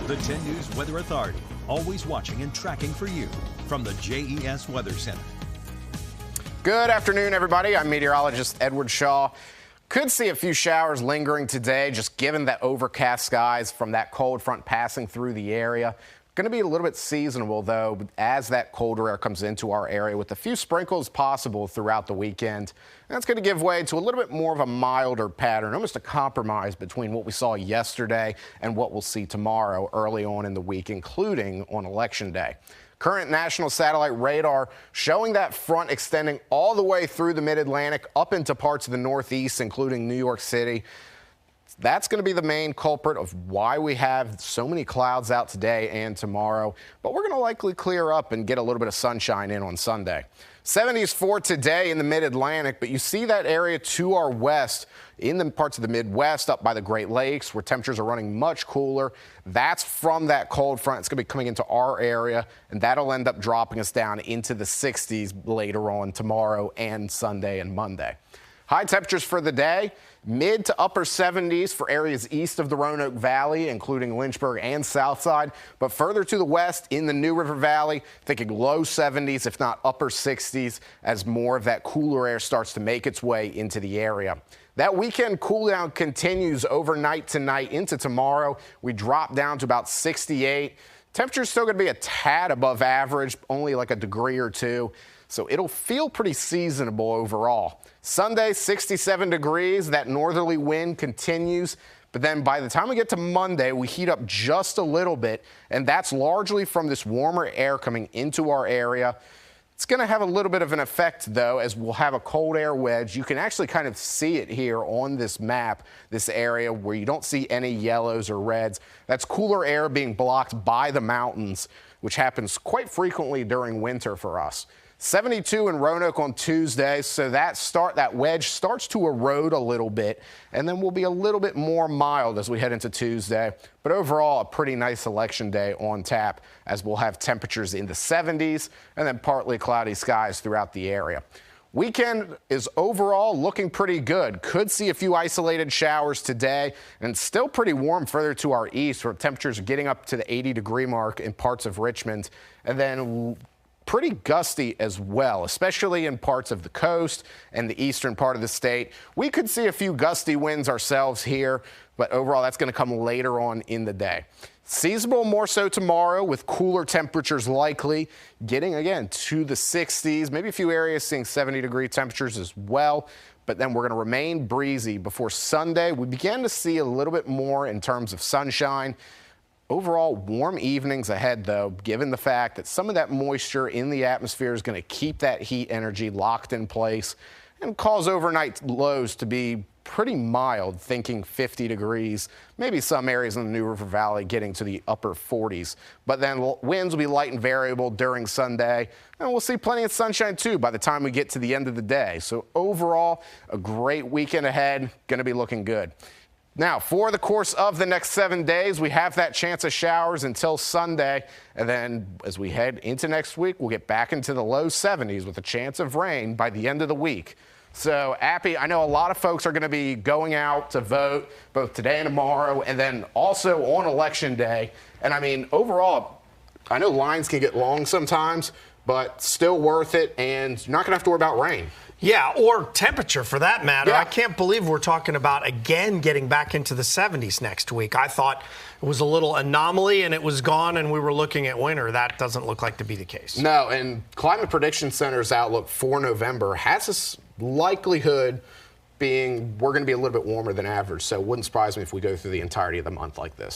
The 10 News Weather Authority, always watching and tracking for you from the JES Weather Center. Good afternoon, everybody. I'm meteorologist Edward Shaw. Could see a few showers lingering today, just given that overcast skies from that cold front passing through the area. Going to be a little bit seasonal, though, as that colder air comes into our area with a few sprinkles possible throughout the weekend. And that's going to give way to a little bit more of a milder pattern, almost a compromise between what we saw yesterday and what we'll see tomorrow early on in the week, including on Election Day. Current national satellite radar showing that front extending all the way through the mid-Atlantic up into parts of the Northeast, including New York City. That's going to be the main culprit of why we have so many clouds out today and tomorrow. But we're going to likely clear up and get a little bit of sunshine in on Sunday. 70s for today in the mid-Atlantic, but you see that area to our west in the parts of the Midwest up by the Great Lakes where temperatures are running much cooler. That's from that cold front. It's going to be coming into our area, and that'll end up dropping us down into the 60s later on tomorrow and Sunday and Monday. High temperatures for the day, mid to upper 70s for areas east of the Roanoke Valley, including Lynchburg and Southside. But further to the west in the New River Valley, thinking low 70s, if not upper 60s, as more of that cooler air starts to make its way into the area. That weekend cool down continues overnight tonight into tomorrow. We drop down to about 68. Temperature's still going to be a tad above average, only like a degree or two. So it'll feel pretty seasonable overall. Sunday, 67 degrees. That northerly wind continues. But then by the time we get to Monday, we heat up just a little bit. And that's largely from this warmer air coming into our area. It's going to have a little bit of an effect, though, as we'll have a cold air wedge. You can actually kind of see it here on this map, this area where you don't see any yellows or reds. That's cooler air being blocked by the mountains, which happens quite frequently during winter for us. 72 in Roanoke on Tuesday, so that wedge starts to erode a little bit, and then we'll be a little bit more mild as we head into Tuesday. But overall, a pretty nice election day on tap, as we'll have temperatures in the 70s and then partly cloudy skies throughout the area. Weekend is overall looking pretty good. Could see a few isolated showers today, and still pretty warm further to our east, where temperatures are getting up to the 80-degree mark in parts of Richmond, and then pretty gusty as well, especially in parts of the coast and the eastern part of the state. We could see a few gusty winds ourselves here, but overall that's going to come later on in the day. Seasonable more so tomorrow with cooler temperatures likely getting again to the 60s, maybe a few areas seeing 70-degree temperatures as well. But then we're going to remain breezy before Sunday. We began to see a little bit more in terms of sunshine. Overall, warm evenings ahead, though, given the fact that some of that moisture in the atmosphere is going to keep that heat energy locked in place and cause overnight lows to be pretty mild, thinking 50 degrees, maybe some areas in the New River Valley getting to the upper 40s. But then winds will be light and variable during Sunday, and we'll see plenty of sunshine, too, by the time we get to the end of the day. So overall, a great weekend ahead, going to be looking good. Now, for the course of the next 7 days, we have that chance of showers until Sunday. And then as we head into next week, we'll get back into the low 70s with a chance of rain by the end of the week. So, Appy, I know a lot of folks are going to be going out to vote both today and tomorrow, and then also on Election Day. And, I mean, overall, I know lines can get long sometimes, but still worth it, and you're not going to have to worry about rain. Yeah, or temperature for that matter. Yeah. I can't believe we're talking about, again, getting back into the 70s next week. I thought it was a little anomaly and it was gone and we were looking at winter. That doesn't look like to be the case. No, and Climate Prediction Center's outlook for November has this likelihood being we're going to be a little bit warmer than average. So it wouldn't surprise me if we go through the entirety of the month like this.